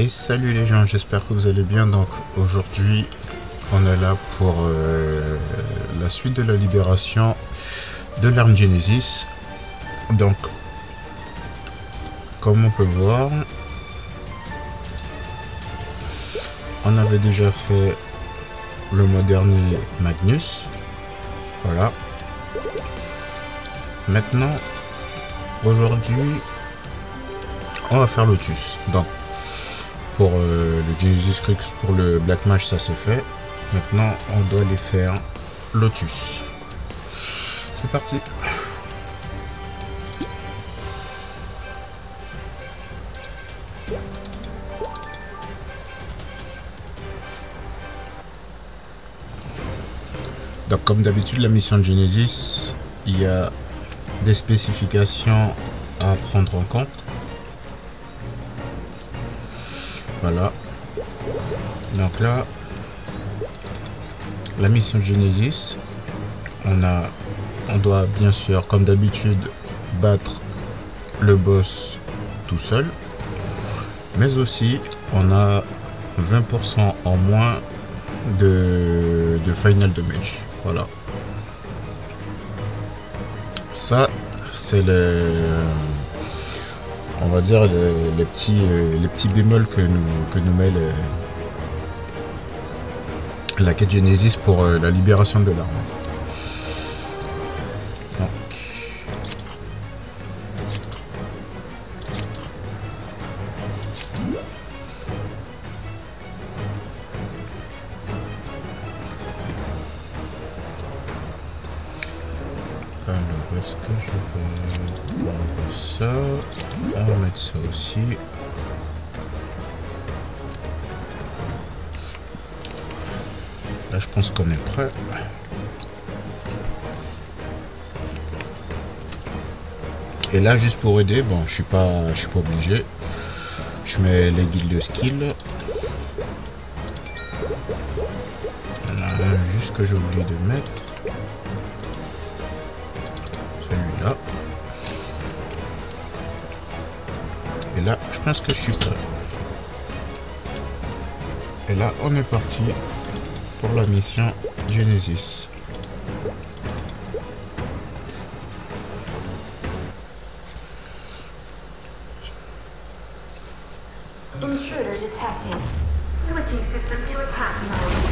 Et salut les gens, j'espère que vous allez bien. Donc aujourd'hui on est là pour la suite de la libération de l'arme Genesis. Donc comme on peut voir, on avait déjà fait le mois dernier Magnus. Voilà. Maintenant aujourd'hui on va faire Lotus. Donc pour le Genesis Crux, pour le Black Mage, ça c'est fait. Maintenant on doit aller faire Lotus. C'est parti. Donc comme d'habitude, la mission de Genesis, il y a des spécifications à prendre en compte. Voilà. Donc là, la mission de Genesis, on doit bien sûr, comme d'habitude, battre le boss tout seul. Mais aussi, on a 20% en moins de final damage. Voilà. Ça, c'est on va dire les petits bémols que nous met la quête Genesis pour la libération de l'arme. Alors, est-ce que je vais prendre ça? On va mettre ça aussi. Là, je pense qu'on est prêt. Et là, juste pour aider, bon, je suis pas obligé. Je mets les guildes de skill. Voilà, juste que j'ai oublié de mettre. Celui-là. Et là, je pense que je suis prêt. Et là, on est parti pour la mission Genesis. Intruder detected. Switching system to attack mode.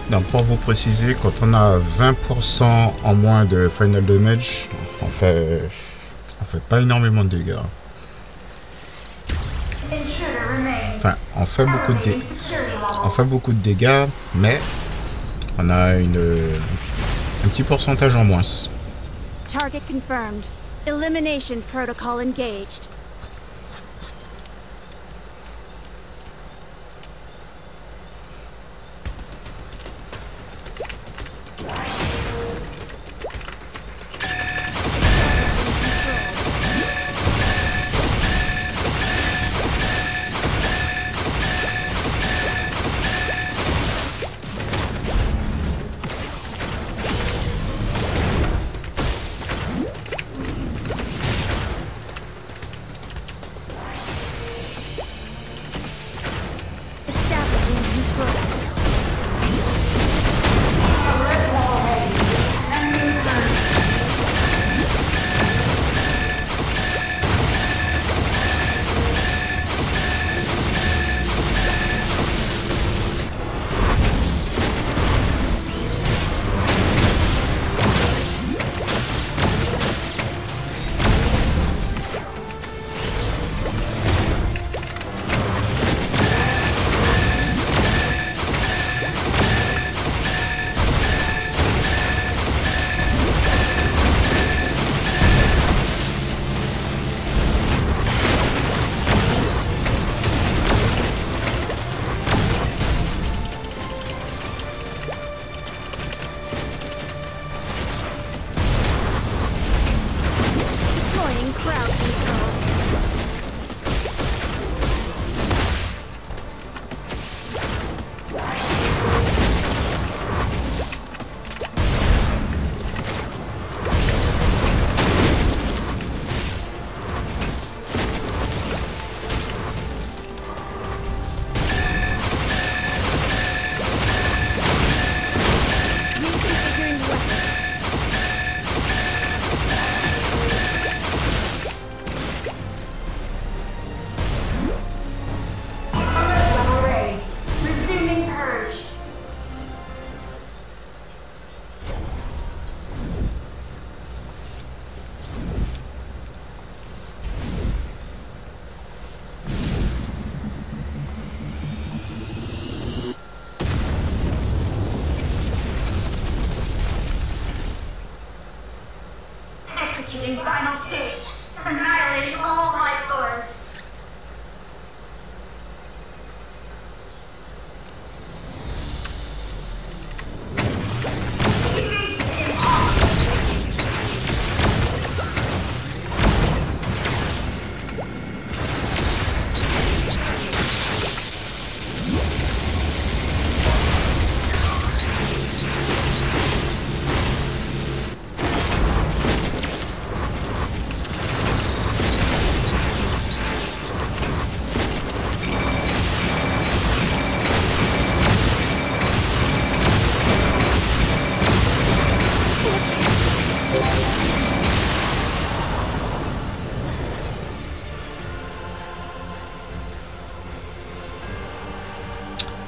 Donc pour vous préciser, quand on a 20% en moins de final damage, on fait pas énormément de dégâts. Enfin, on fait beaucoup de dégâts, mais on a un petit pourcentage en moins. Target confirmed. Elimination protocol engaged.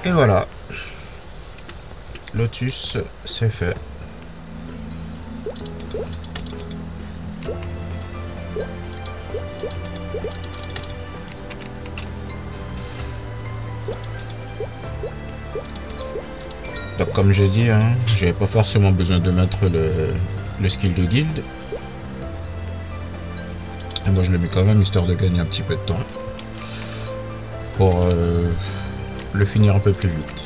Et voilà. Lotus, c'est fait. Donc comme j'ai dit, hein, j'avais pas forcément besoin de mettre le skill de guild. Et moi je le mets quand même histoire de gagner un petit peu de temps. Pour le finir un peu plus vite.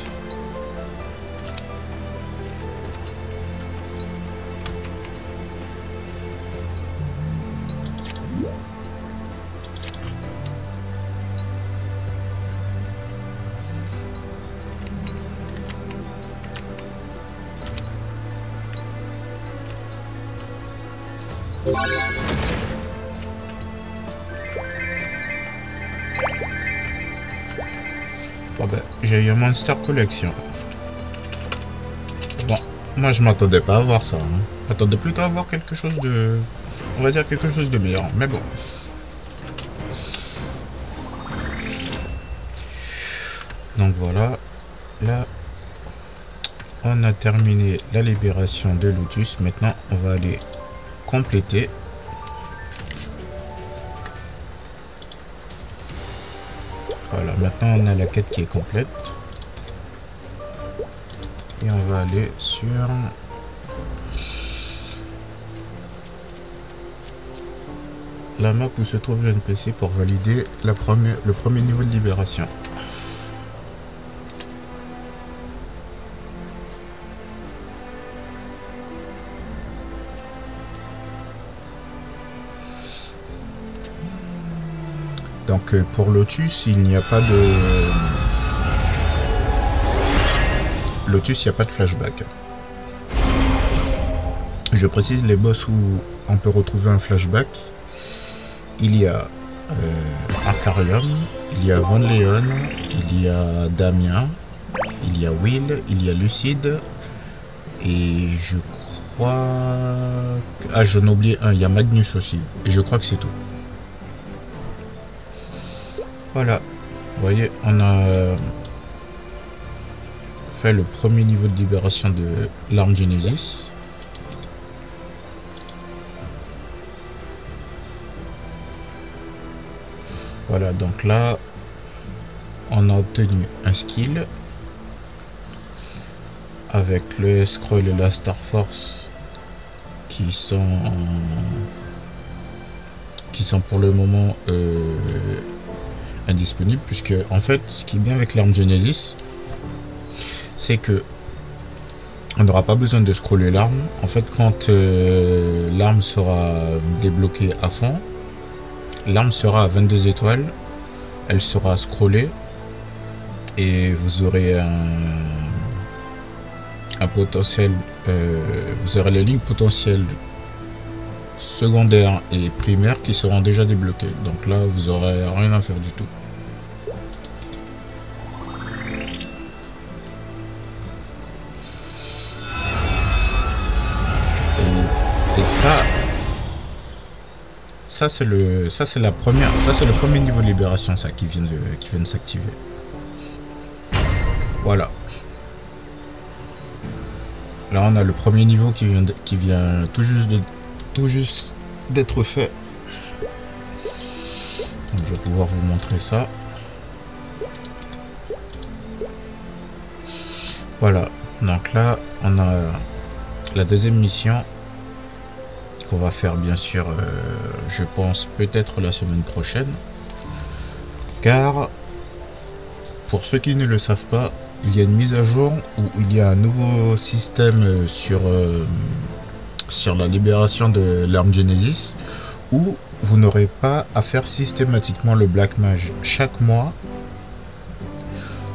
Bon ben, j'ai eu un Monster Collection. Bon, moi je m'attendais pas à voir ça. Hein. Je m'attendais plutôt à voir quelque chose de... On va dire quelque chose de meilleur, mais bon. Donc voilà, là, on a terminé la libération de Lotus. Maintenant, on va aller compléter. Voilà, maintenant on a la quête qui est complète. Et on va aller sur... la map où se trouve le NPC pour valider le premier niveau de libération. Donc pour Lotus, il n'y a pas de... Lotus, il n'y a pas de flashback. Je précise les boss où on peut retrouver un flashback. Il y a Arcarium, il y a Von Leon, il y a Damien, il y a Will, il y a Lucide. Et je crois... Ah, j'en ai oublié un, il y a Magnus aussi. Et je crois que c'est tout. Voilà, vous voyez, on a fait le premier niveau de libération de l'arme Genesis. Voilà, donc là, on a obtenu un skill avec le Scroll et la Star Force qui sont pour le moment indisponible, puisque en fait ce qui est bien avec l'arme Genesis, c'est que on n'aura pas besoin de scroller l'arme. En fait, quand l'arme sera débloquée à fond, l'arme sera à 22 étoiles, elle sera scrollée et vous aurez un potentiel, vous aurez les lignes potentielles secondaires et primaires qui seront déjà débloquées. Donc là, vous aurez rien à faire du tout. Et ça c'est le premier niveau de libération, ça qui vient de s'activer. Voilà. Là, on a le premier niveau qui vient tout juste d'être fait. Donc, je vais pouvoir vous montrer ça. Voilà. Donc là, on a la deuxième mission qu'on va faire, bien sûr, je pense peut-être la semaine prochaine. Car, pour ceux qui ne le savent pas, il y a une mise à jour où il y a un nouveau système sur la libération de l'arme Genesis, où vous n'aurez pas à faire systématiquement le Black Mage chaque mois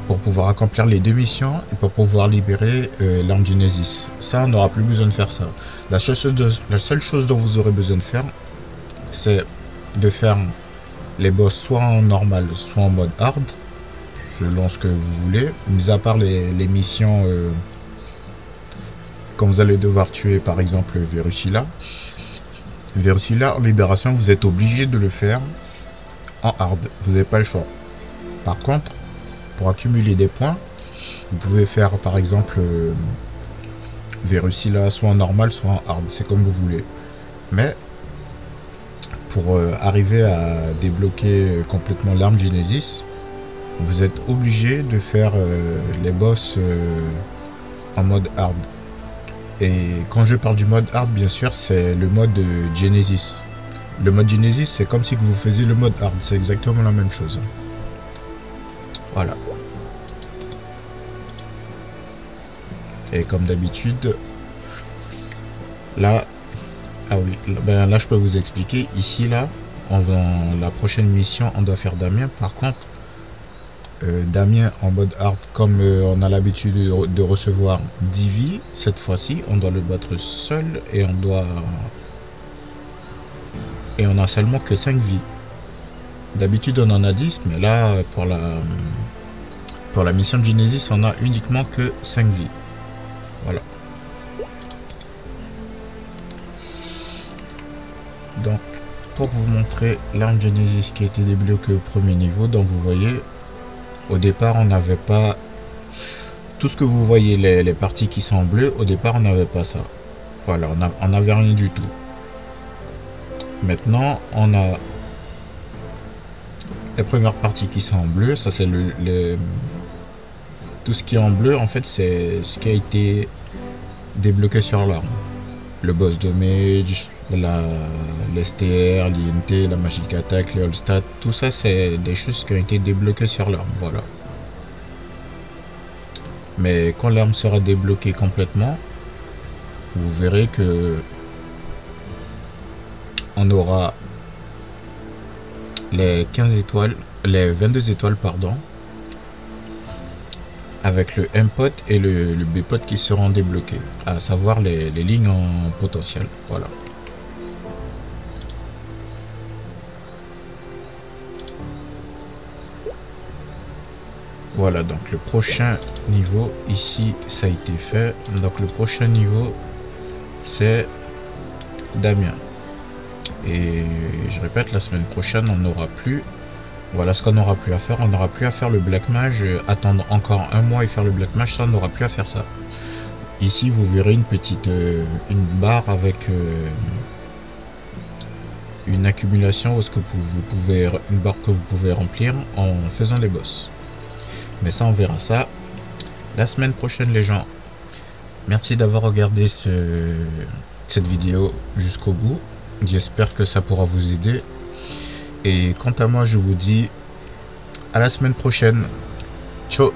pour pouvoir accomplir les 2 missions et pour pouvoir libérer l'arme Genesis. Ça, on n'aura plus besoin de faire ça. La seule chose dont vous aurez besoin de faire, c'est de faire les boss soit en normal, soit en mode hard, selon ce que vous voulez, mis à part les missions quand vous allez devoir tuer par exemple Verusilla. Verusilla en libération, vous êtes obligé de le faire en hard, vous n'avez pas le choix. Par contre, pour accumuler des points, Vous pouvez faire par exemple Verusilla soit en normal, soit en hard, c'est comme vous voulez. Mais pour arriver à débloquer complètement l'arme Genesis, vous êtes obligé de faire les boss en mode hard. Et quand je parle du mode hard, bien sûr, c'est le mode Genesis. Le mode Genesis, c'est comme si vous faisiez le mode hard, c'est exactement la même chose. Voilà. Et comme d'habitude, là, ah oui, ben là je peux vous expliquer. Ici, là, dans la prochaine mission, on doit faire Damien. Par contre, Damien en mode hard, comme on a l'habitude de recevoir 10 vies, cette fois-ci, on doit le battre seul et on a seulement que 5 vies. D'habitude, on en a 10, mais là, pour la mission de Genesis, on a uniquement que 5 vies. Voilà. Donc, pour vous montrer l'arme Genesis qui a été débloquée au premier niveau, donc vous voyez, au départ, on n'avait pas tout ce que vous voyez, les parties qui sont en bleu. Au départ, on n'avait pas ça. Voilà, on n'avait rien du tout. Maintenant, on a les premières parties qui sont en bleu. Ça, c'est tout ce qui est en bleu, en fait, c'est ce qui a été débloqué sur l'arme. Le boss de mage, l'STR, l'INT, la magic attack, les all stats, tout ça, c'est des choses qui ont été débloquées sur l'arme. Voilà. Mais quand l'arme sera débloquée complètement, vous verrez que on aura les 15 étoiles, les 22 étoiles, pardon, avec le M-pot et le B-pot qui seront débloqués, à savoir les lignes en potentiel. Voilà. Voilà, donc le prochain niveau, ici, ça a été fait. Donc le prochain niveau, c'est Damien. Et je répète, la semaine prochaine, on n'aura plus... Voilà ce qu'on n'aura plus à faire. On n'aura plus à faire le Black Mage, attendre encore un mois et faire le Black Mage, ça, on n'aura plus à faire ça. Ici, vous verrez une petite une barre avec une accumulation où est-ce que vous pouvez, une barre que vous pouvez remplir en faisant les boss. Mais ça, on verra ça la semaine prochaine, les gens. Merci d'avoir regardé cette vidéo jusqu'au bout. J'espère que ça pourra vous aider. Et quant à moi, je vous dis à la semaine prochaine. Ciao.